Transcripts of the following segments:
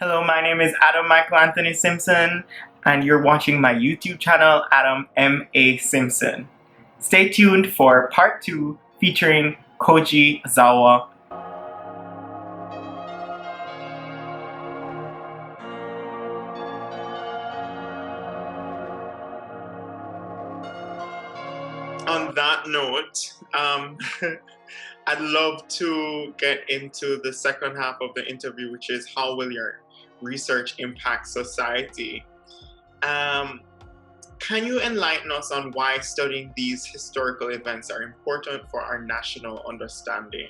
Hello, my name is Adam Michael Anthony Simpson, and you're watching my YouTube channel, Adam M.A. Simpson. Stay tuned for part 2 featuring Koji Ozawa. On that note, I'd love to get into the second half of the interview, which is how will your research impact society? Can you enlighten us on why studying these historical events are important for our national understanding?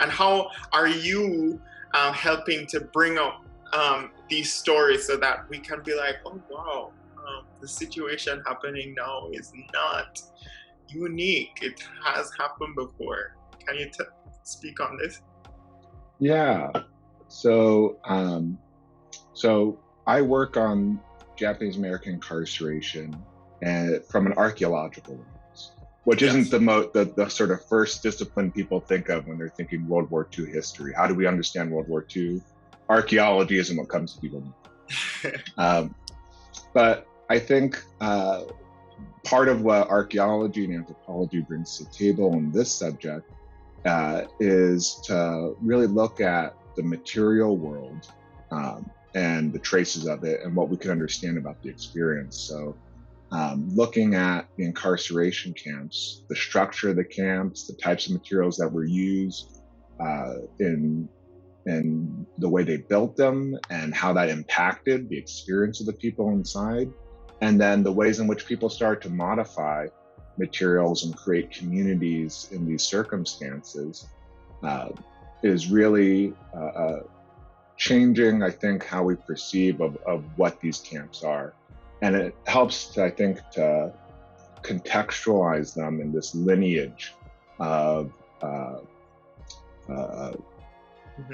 And how are you helping to bring up these stories so that we can be like, oh wow, the situation happening now is not unique. It has happened before. Can you speak on this? Yeah. So I work on Japanese American incarceration and from an archaeological lens, which isn't the sort of first discipline people think of when they're thinking World War II history. How do we understand World War II? Archaeology isn't what comes to people. But I think part of what archaeology and anthropology brings to the table in this subject is to really look at the material world and the traces of it and what we can understand about the experience. So looking at the incarceration camps, the structure of the camps, the types of materials that were used in the way they built them and how that impacted the experience of the people inside. And then the ways in which people start to modify materials and create communities in these circumstances is really changing, I think, how we perceive of what these camps are. And it helps, to contextualize them in this lineage of the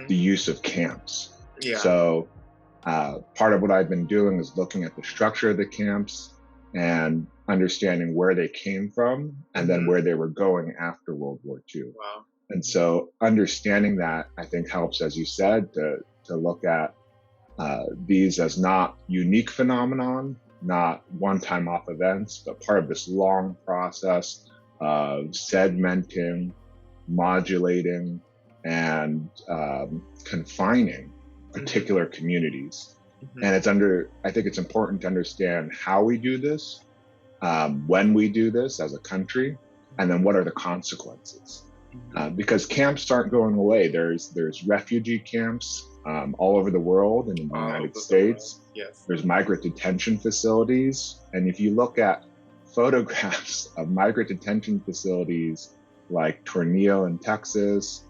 use of camps. Yeah. So part of what I've been doing is looking at the structure of the camps and understanding where they came from and then where they were going after World War II. Wow. And so understanding that, I think, helps, as you said, to look at these as not unique phenomenon, not one-time off events, but part of this long process of segmenting, modulating, and confining particular communities. And I think it's important to understand how we do this, when we do this as a country, and then what are the consequences. Because camps aren't going away. There's refugee camps all over the world and in the United States. Yes. There's migrant detention facilities. And if you look at photographs of migrant detention facilities like Tornillo in Texas,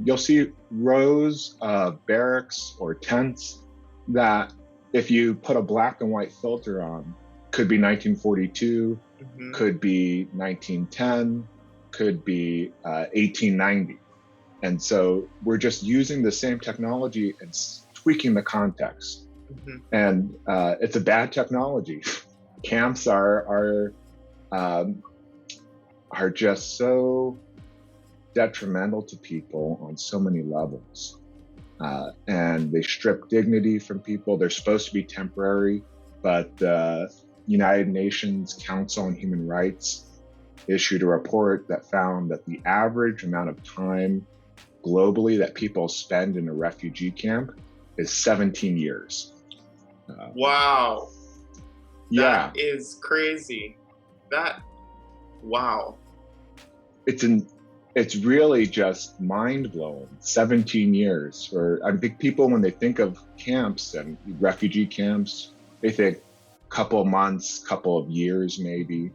you'll see rows of barracks or tents that, if you put a black and white filter on, could be 1942, could be 1910, could be 1890. And so we're just using the same technology and tweaking the context. And it's a bad technology. Camps are just so detrimental to people on so many levels. And they strip dignity from people. They're supposed to be temporary, but the United Nations Council on Human Rights issued a report that found that the average amount of time globally that people spend in a refugee camp is 17 years. Wow. That is crazy. Wow. It's really just mind-blowing. 17 years. I think people, when they think of camps and refugee camps, they think couple of months, couple of years maybe,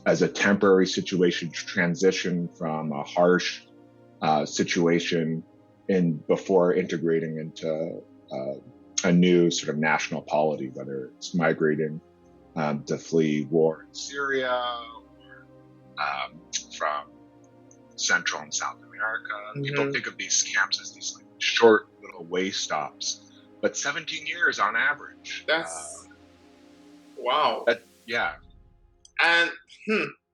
as a temporary situation to transition from a harsh situation before integrating into a new sort of national polity, whether it's migrating to flee war in Syria or from Central and South America. People think of these camps as these short little way stops, but 17 years on average. That's wow. Yeah. And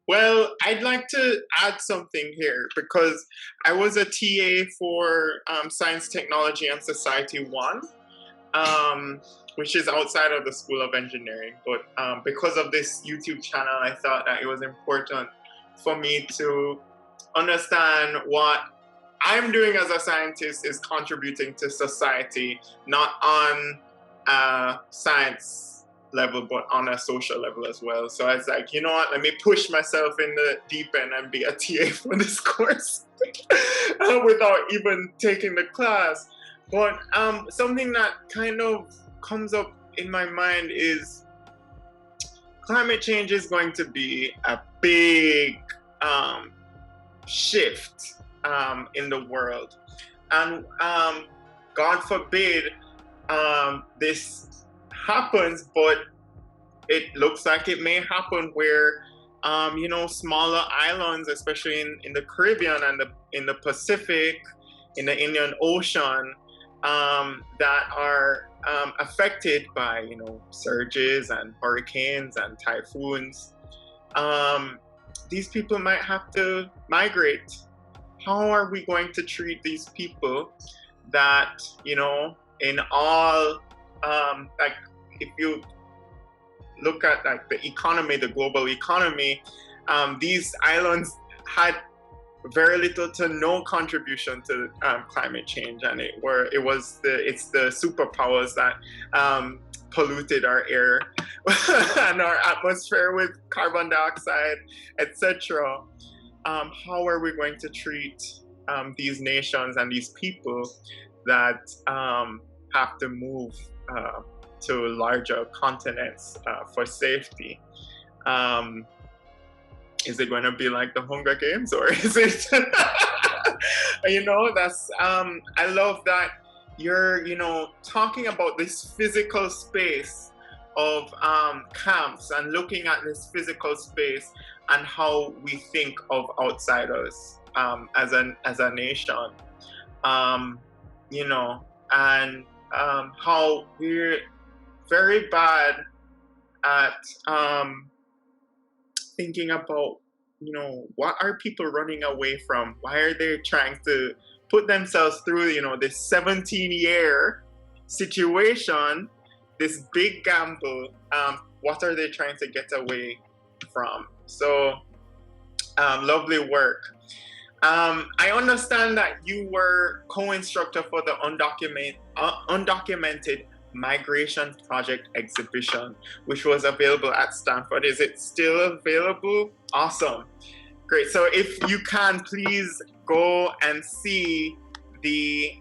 Well, I'd like to add something here because I was a TA for Science, Technology, and Society 1, which is outside of the School of Engineering. But because of this YouTube channel, I thought that it was important for me to understand what I'm doing as a scientist is contributing to society, not on a science level, but on a social level as well. So I was like, you know what, let me push myself in the deep end and be a TA for this course without even taking the class. But something that kind of comes up in my mind is climate change is going to be a big shift in the world. And God forbid this happens, but it looks like it may happen where smaller islands, especially in the Caribbean and in the Pacific, in the Indian Ocean, that are affected by surges and hurricanes and typhoons. These people might have to migrate. How are we going to treat these people that in all like, if you look at like the economy, the global economy, these islands had very little to no contribution to climate change, and it's the superpowers that polluted our air and our atmosphere with carbon dioxide, etc. How are we going to treat these nations and these people that have to move to larger continents for safety? Is it going to be like the Hunger Games, or is it that's I love that you're talking about this physical space of camps and looking at this physical space and how we think of outsiders as a nation, and how we're very bad at thinking about what are people running away from? Why are they trying to put themselves through this 17-year situation, this big gamble? What are they trying to get away from? So lovely work. I understand that you were co-instructor for the Undocumented Migration Project exhibition, which was available at Stanford. Is it still available? Awesome. Great. So if you can, please go and see the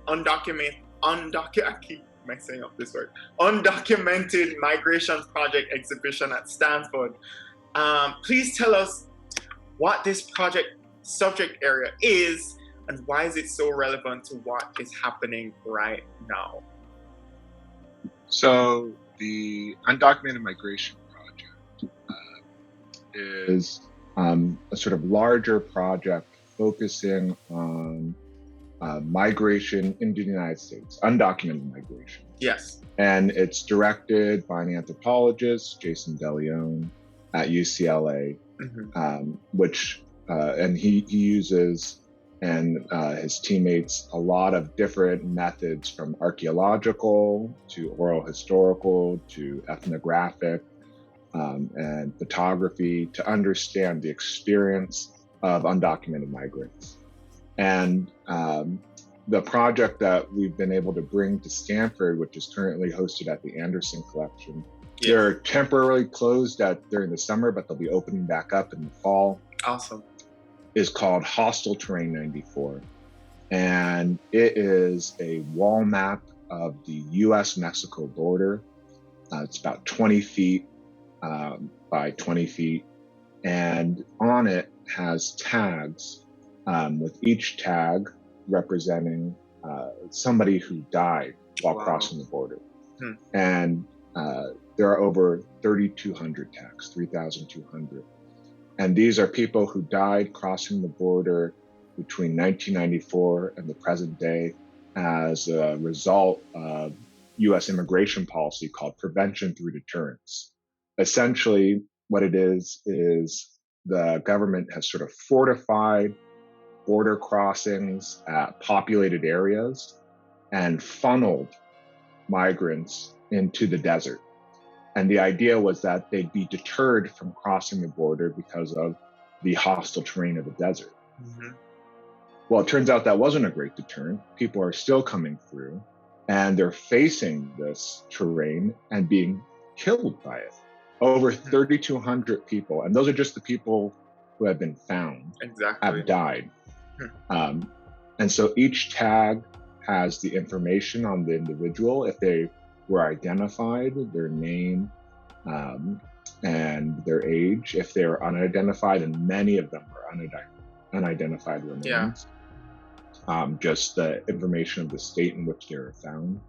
Undocumented Migration Project exhibition at Stanford. Please tell us what this project subject area is, and why is it so relevant to what is happening right now? So the Undocumented Migration Project is a sort of larger project focusing on migration into the United States, undocumented migration. Yes. And it's directed by an anthropologist, Jason DeLeon, at UCLA, and he uses and his teammates a lot of different methods, from archaeological to oral historical to ethnographic and photography, to understand the experience of undocumented migrants. And the project that we've been able to bring to Stanford, which is currently hosted at the Anderson Collection, they're temporarily closed during the summer, but they'll be opening back up in the fall. Awesome. Is called Hostile Terrain 94. And it is a wall map of the US-Mexico border. It's about 20 feet by 20 feet. And on it has tags, with each tag representing somebody who died while crossing the border. And there are over 3,200 tags, 3,200. And these are people who died crossing the border between 1994 and the present day as a result of US immigration policy called prevention through deterrence. essentially what it is the government has sort of fortified border crossings at populated areas and funneled migrants into the desert. And the idea was that they'd be deterred from crossing the border because of the hostile terrain of the desert. Mm-hmm. Well, it turns out that wasn't a great deterrent. People are still coming through, and they're facing this terrain and being killed by it. Over 3,200 people, and those are just the people who have been found, have died. And so each tag has the information on the individual, if they were identified, their name, and their age. If they were unidentified, and many of them are unidentified remains, just the information of the state in which they were found,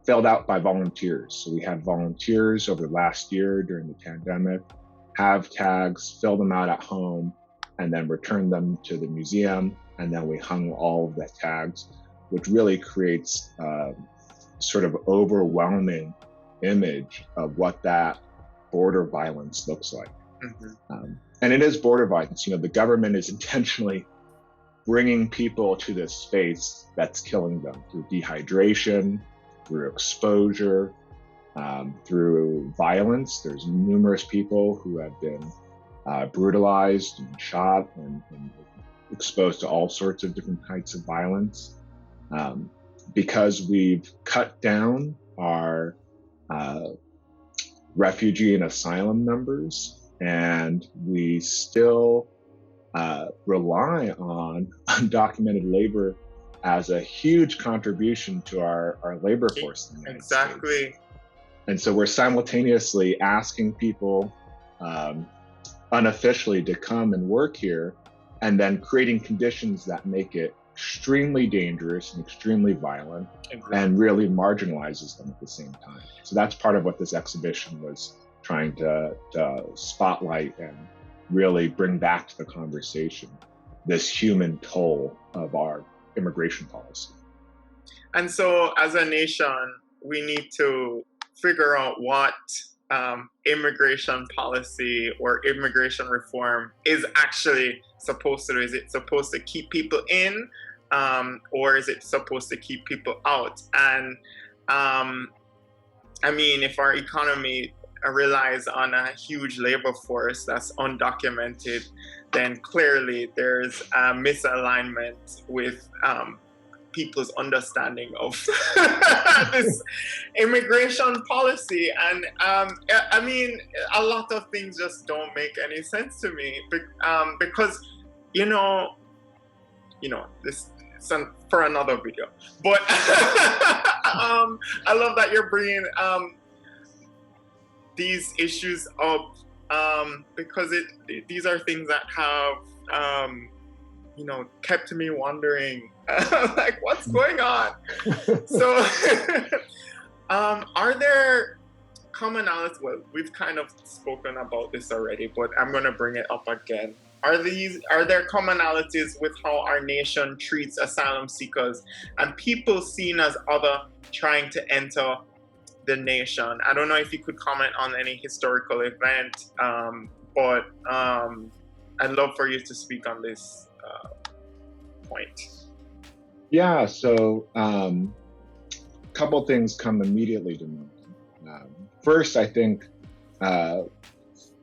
filled out by volunteers. So we had volunteers over the last year during the pandemic have tags, fill them out at home, and then return them to the museum. And then we hung all of the tags, which really creates sort of overwhelming image of what that border violence looks like. Mm-hmm. And it is border violence. The government is intentionally bringing people to this space that's killing them through dehydration, through exposure, through violence. There's numerous people who have been brutalized and shot and exposed to all sorts of different types of violence. Because we've cut down our refugee and asylum numbers, and we still rely on undocumented labor as a huge contribution to our labor force in the United States. And so we're simultaneously asking people unofficially to come and work here, and then creating conditions that make it extremely dangerous and extremely violent, and really marginalizes them at the same time. So that's part of what this exhibition was trying to spotlight and really bring back to the conversation, this human toll of our immigration policy. And so as a nation, we need to figure out what immigration policy or immigration reform is actually supposed to do. Is it supposed to keep people in, or is it supposed to keep people out? And I mean, if our economy relies on a huge labor force that's undocumented, then clearly there's a misalignment with people's understanding of this immigration policy. And I mean, a lot of things just don't make any sense to me, because this is for another video. But I love that you're bringing these issues up, because these are things that have kept me wondering, like, what's going on? So are there commonalities? Well, we've kind of spoken about this already, but I'm going to bring it up again. Are there commonalities with how our nation treats asylum seekers and people seen as other trying to enter the nation? I don't know if you could comment on any historical event, but I'd love for you to speak on this point. Yeah, so a couple things come immediately to mind. First, I think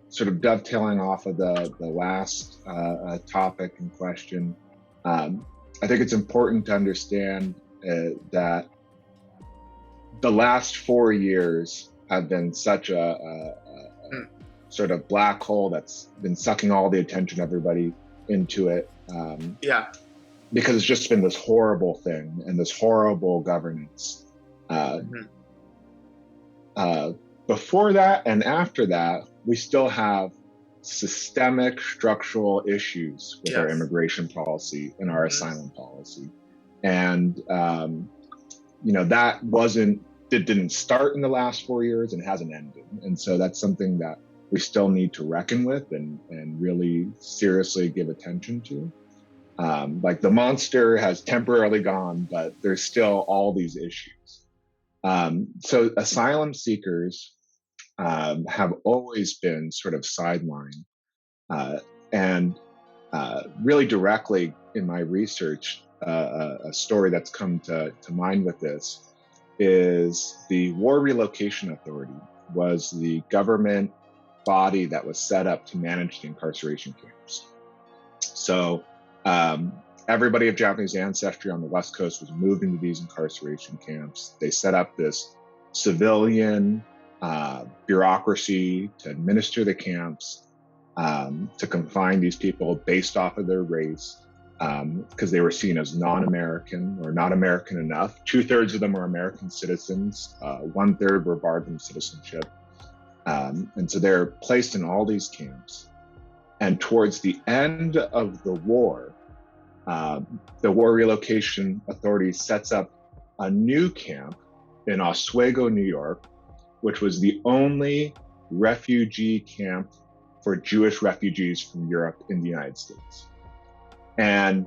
sort of dovetailing off of the last topic in question, I think it's important to understand that the last 4 years have been such a sort of black hole that's been sucking all the attention of everybody into it. Because it's just been this horrible thing and this horrible governance. Before that and after that, we still have systemic structural issues with our immigration policy and our asylum policy. And, that didn't start in the last 4 years and hasn't ended. And so that's something that we still need to reckon with and really seriously give attention to. Like, the monster has temporarily gone, but there's still all these issues. So asylum seekers have always been sort of sidelined. And really directly in my research, a story that's come to mind with this is the War Relocation Authority was the government body that was set up to manage the incarceration camps. So everybody of Japanese ancestry on the West Coast was moved into these incarceration camps. They set up this civilian bureaucracy to administer the camps, to confine these people based off of their race, because they were seen as non-American or not American enough. 2/3 of them were American citizens. 1/3 were barred from citizenship. And so they're placed in all these camps. And towards the end of the war, the War Relocation Authority sets up a new camp in Oswego, New York, which was the only refugee camp for Jewish refugees from Europe in the United States. And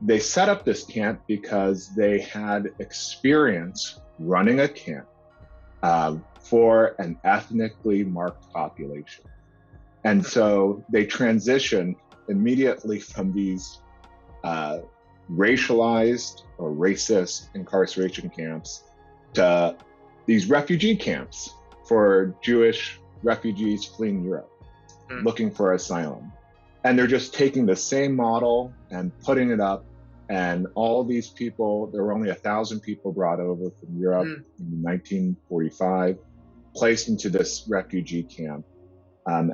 they set up this camp because they had experience running a camp for an ethnically marked population. And so they transitioned immediately from these racialized or racist incarceration camps to these refugee camps for Jewish refugees fleeing Europe, looking for asylum. And they're just taking the same model and putting it up. And all these people, there were only 1,000 people brought over from Europe in 1945, placed into this refugee camp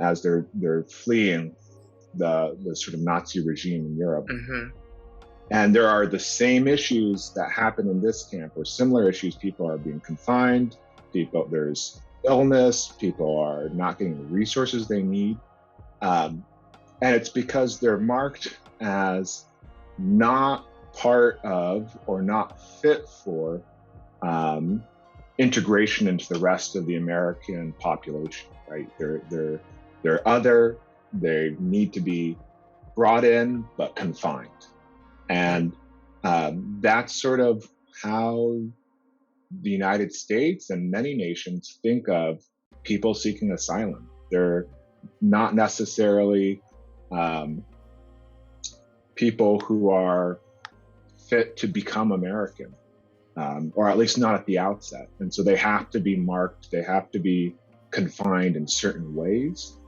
as they're fleeing the sort of Nazi regime in Europe. And there are the same issues that happen in this camp, or similar issues. People are being confined, there's illness, people are not getting the resources they need. And it's because they're marked as not part of or not fit for integration into the rest of the American population, right? They're other, they need to be brought in, but confined. And that's sort of how the United States and many nations think of people seeking asylum. They're not necessarily people who are fit to become American, or at least not at the outset. And so they have to be marked, they have to be confined in certain ways,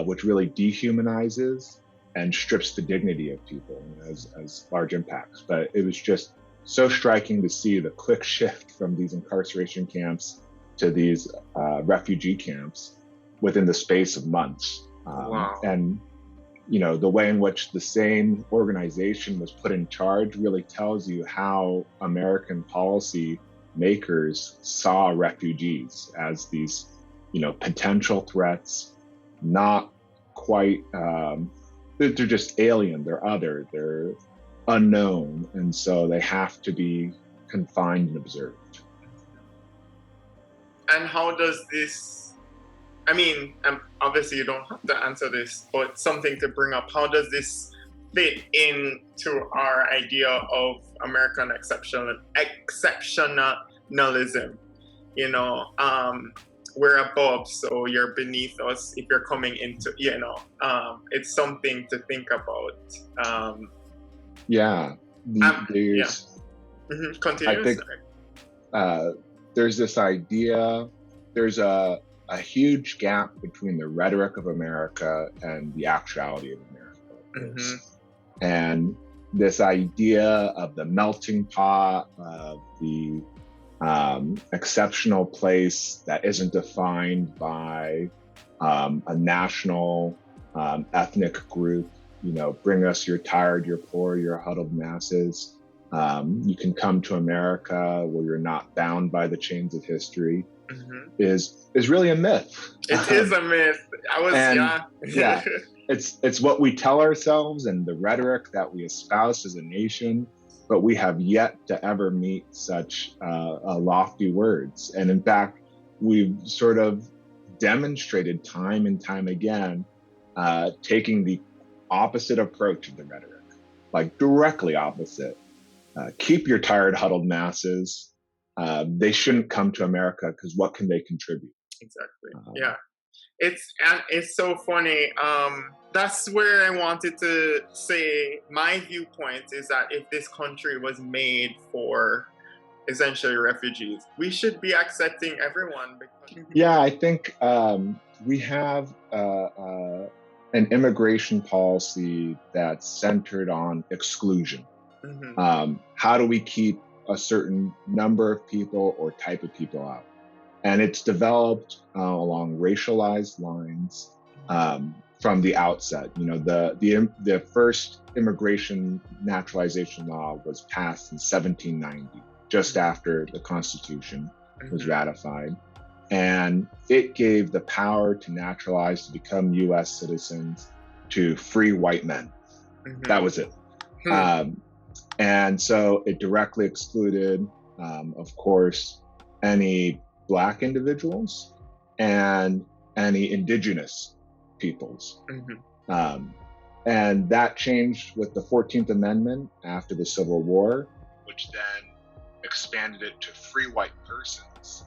which really dehumanizes and strips the dignity of people as large impacts. But it was just so striking to see the quick shift from these incarceration camps to these refugee camps within the space of months. Wow. And the way in which the same organization was put in charge really tells you how American policy makers saw refugees as these, potential threats, not quite, they're just alien, they're other, they're unknown. And so they have to be confined and observed. And how does this, obviously you don't have to answer this, but something to bring up, how does this fit into our idea of American exceptionalism? We're above, so you're beneath us if you're coming into, it's something to think about. Continue. I think there's this idea, there's a huge gap between the rhetoric of America and the actuality of America. And this idea of the melting pot, of the exceptional place that isn't defined by a national ethnic group, bring us your tired, your poor, your huddled masses. You can come to America where you're not bound by the chains of history. Is really a myth. It is a myth. It's what we tell ourselves and the rhetoric that we espouse as a nation, but we have yet to ever meet such lofty words. And in fact, we've sort of demonstrated time and time again, taking the opposite approach of the rhetoric, like directly opposite. Keep your tired, huddled masses. They shouldn't come to America because what can they contribute? Exactly. Yeah. It's so funny. That's where I wanted to say my viewpoint is that if this country was made for essentially refugees, we should be accepting everyone. Yeah, I think we have an immigration policy that's centered on exclusion. How do we keep a certain number of people or type of people out? And it's developed along racialized lines from the outset. You know, the first immigration naturalization law was passed in 1790, just after the Constitution was ratified. And it gave the power to naturalize, to become US citizens, to free white men. That was it. And so it directly excluded, of course, any Black individuals and any indigenous peoples. And that changed with the 14th Amendment after the Civil War, which then expanded it to free white persons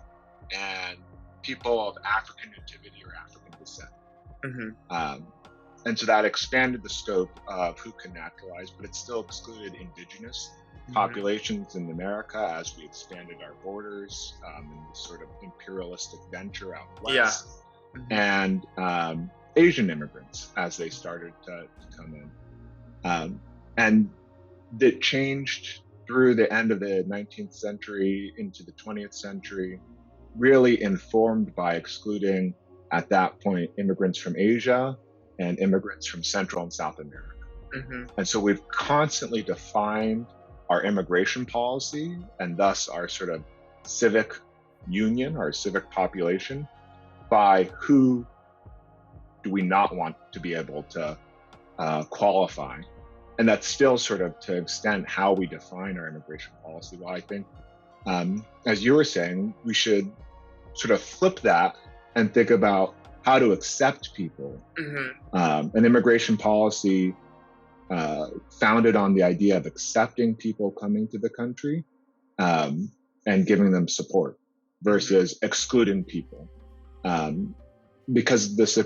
and people of African nativity or African descent. And so that expanded the scope of who can naturalize, but it still excluded indigenous populations in America as we expanded our borders in this sort of imperialistic venture out west, and Asian immigrants as they started to come in. And it changed through the end of the 19th century into the 20th century, really informed by excluding, at that point, immigrants from Asia and immigrants from Central and South America. And so we've constantly defined our immigration policy and thus our sort of civic union, our civic population, by who do we not want to be able to qualify. And that's still sort of to extent how we define our immigration policy. Well, I think, as you were saying, we should sort of flip that and think about how to accept people. An immigration policy founded on the idea of accepting people coming to the country and giving them support versus excluding people. Because this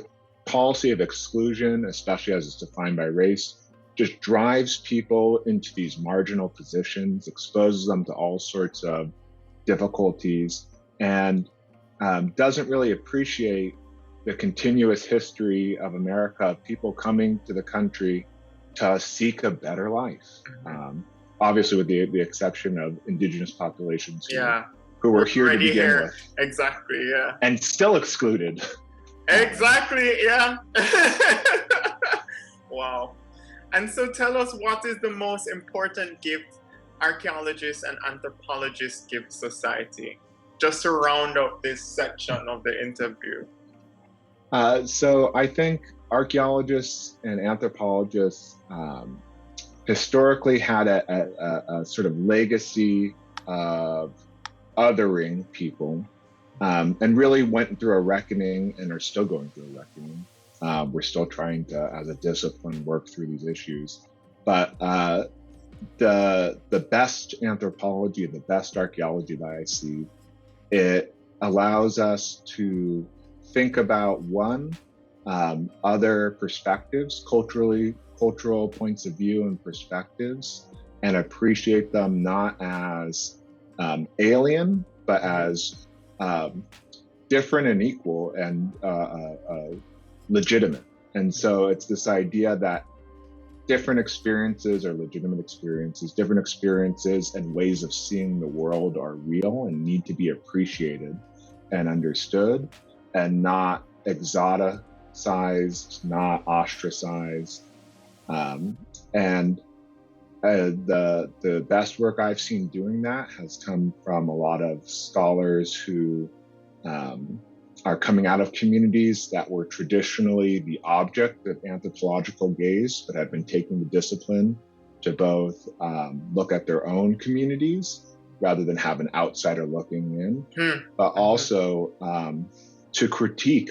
policy of exclusion, especially as it's defined by race, just drives people into these marginal positions, exposes them to all sorts of difficulties, and doesn't really appreciate the continuous history of America of people coming to the country to seek a better life. Obviously, with the exception of indigenous populations who were here to begin with. Exactly, yeah. And still excluded. Exactly, yeah. Wow. And so tell us, what is the most important gift archaeologists and anthropologists give society? Just to round up this section of the interview. So I think archaeologists and anthropologists historically had a sort of legacy of othering people and really went through a reckoning and are still going through a reckoning. We're still trying to, as a discipline, work through these issues. But the best anthropology, the best archaeology that I see, it allows us to think about other perspectives, cultural points of view and perspectives, and appreciate them not as alien, but as different and equal and legitimate. And so it's this idea that different experiences are legitimate experiences, different experiences and ways of seeing the world are real and need to be appreciated and understood, and not exoticized, not ostracized. And the best work I've seen doing that has come from a lot of scholars who are coming out of communities that were traditionally the object of anthropological gaze, but have been taking the discipline to both look at their own communities rather than have an outsider looking in, but also to critique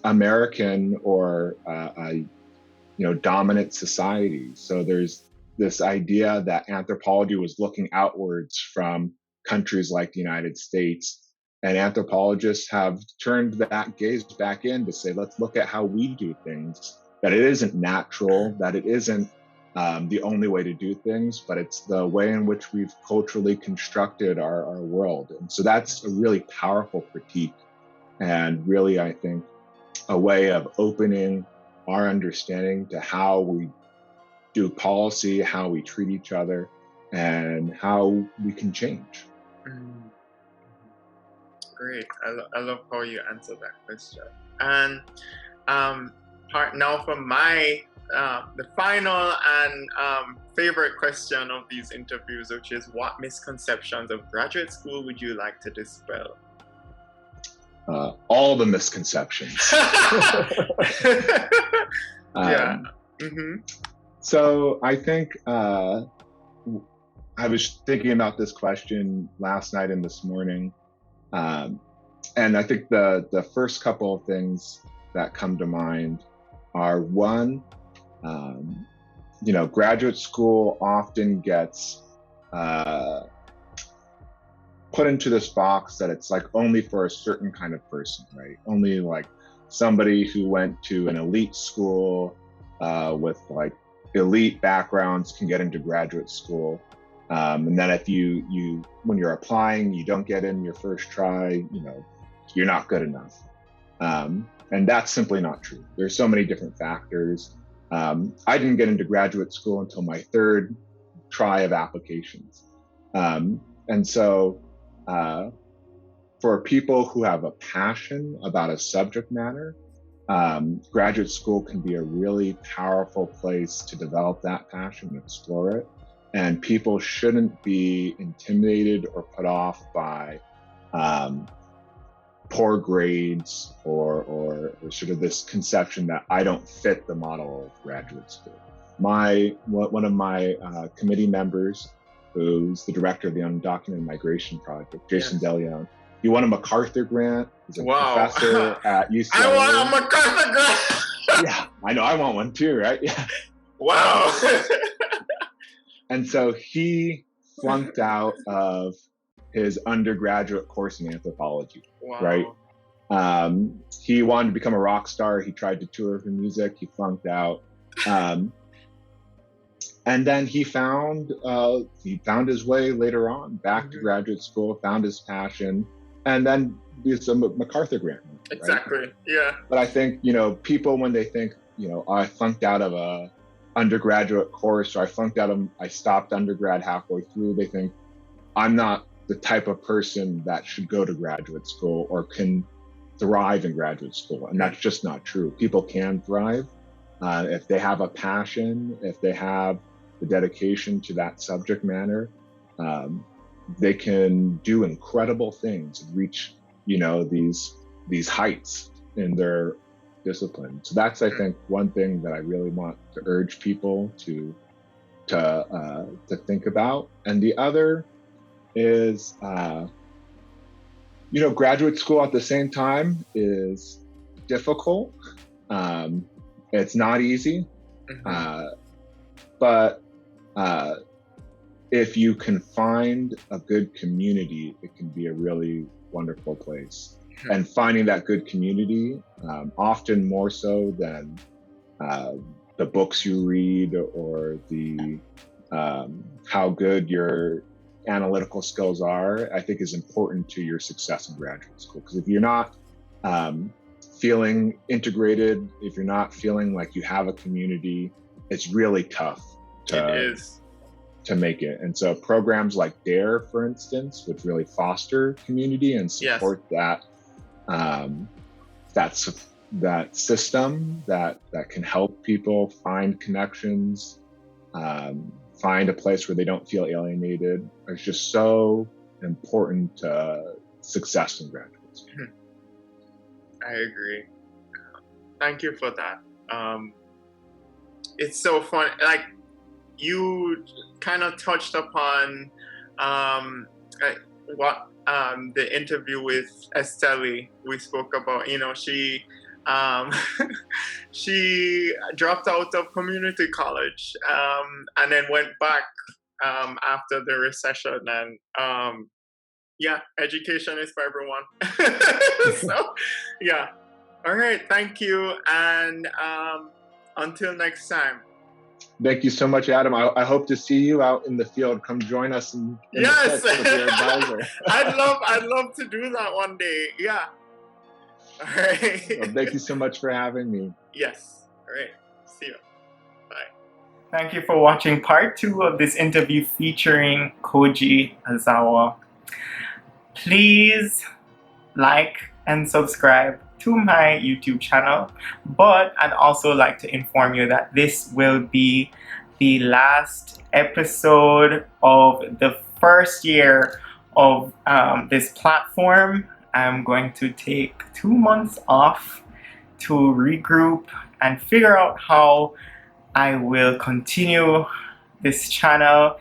American or dominant societies. So there's this idea that anthropology was looking outwards from countries like the United States And anthropologists have turned that gaze back in to say, let's look at how we do things, that it isn't natural, that it isn't the only way to do things, but it's the way in which we've culturally constructed our world. And so that's a really powerful critique, and really, I think, a way of opening our understanding to how we do policy, how we treat each other, and how we can change. Great. I love how you answer that question. And now for my the final and favorite question of these interviews, which is, what misconceptions of graduate school would you like to dispel? All the misconceptions. So I think I was thinking about this question last night and this morning. And I think the first couple of things that come to mind are, one, graduate school often gets put into this box that it's like only for a certain kind of person, right? Only like somebody who went to an elite school with like elite backgrounds can get into graduate school. And then if you when you're applying, you don't get in your first try, you're not good enough. And that's simply not true. There's so many different factors. I didn't get into graduate school until my third try of applications. And so for people who have a passion about a subject matter, graduate school can be a really powerful place to develop that passion and explore it. And people shouldn't be intimidated or put off by poor grades or sort of this conception that I don't fit the model of graduate school. One of my committee members, who's the director of the Undocumented Migration Project, Jason DeLeon, he won a MacArthur grant. He's a professor at UCLA. I want a MacArthur grant! Yeah, I know, I want one too, right? Yeah. Wow. And so he flunked out of his undergraduate course in anthropology, right? He wanted to become a rock star. He tried to tour for music. He flunked out. And then he found his way later on back to graduate school, found his passion, and then it's a MacArthur grant. Right? Exactly. Yeah. But I think, people, when they think, I flunked out of a undergraduate course, or I stopped undergrad halfway through, they think I'm not the type of person that should go to graduate school or can thrive in graduate school. And that's just not true. People can thrive if they have a passion, if they have the dedication to that subject matter. They can do incredible things and reach, these heights in their discipline. So that's, I think, one thing that I really want to urge people to think about. And the other is, graduate school at the same time is difficult. It's not easy, but if you can find a good community, it can be a really wonderful place. And finding that good community, often more so than the books you read or the how good your analytical skills are, I think is important to your success in graduate school. Because if you're not feeling integrated, if you're not feeling like you have a community, it's really tough to make it. And so programs like DARE, for instance, which really foster community and support that system that can help people find connections, find a place where they don't feel alienated, is just so important to success in graduate school. I agree. Thank you for that. It's so fun. Like, you kind of touched upon what the interview with Estelle we spoke about. She she dropped out of community college and then went back after the recession, and Yeah, education is for everyone. So, yeah. All right, thank you, and until next time. Thank you so much, Adam. I hope to see you out in the field. Come join us in yes. the pits with your advisor. I'd love to do that one day. Yeah. All right. Well, thank you so much for having me. Yes. All right. See you. Bye. Thank you for watching part 2 of this interview featuring Koji Ozawa. Please like and subscribe to my YouTube channel, but I'd also like to inform you that this will be the last episode of the first year of this platform. I'm going to take 2 months off to regroup and figure out how I will continue this channel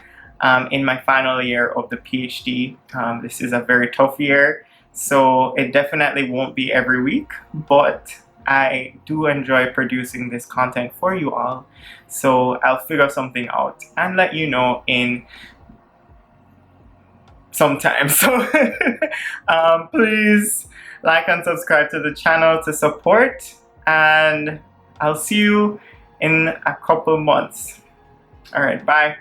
in my final year of the PhD. This is a very tough year, so it definitely won't be every week, but I do enjoy producing this content for you all. So I'll figure something out and let you know in some time. So please like and subscribe to the channel to support, and I'll see you in a couple months. All right, bye.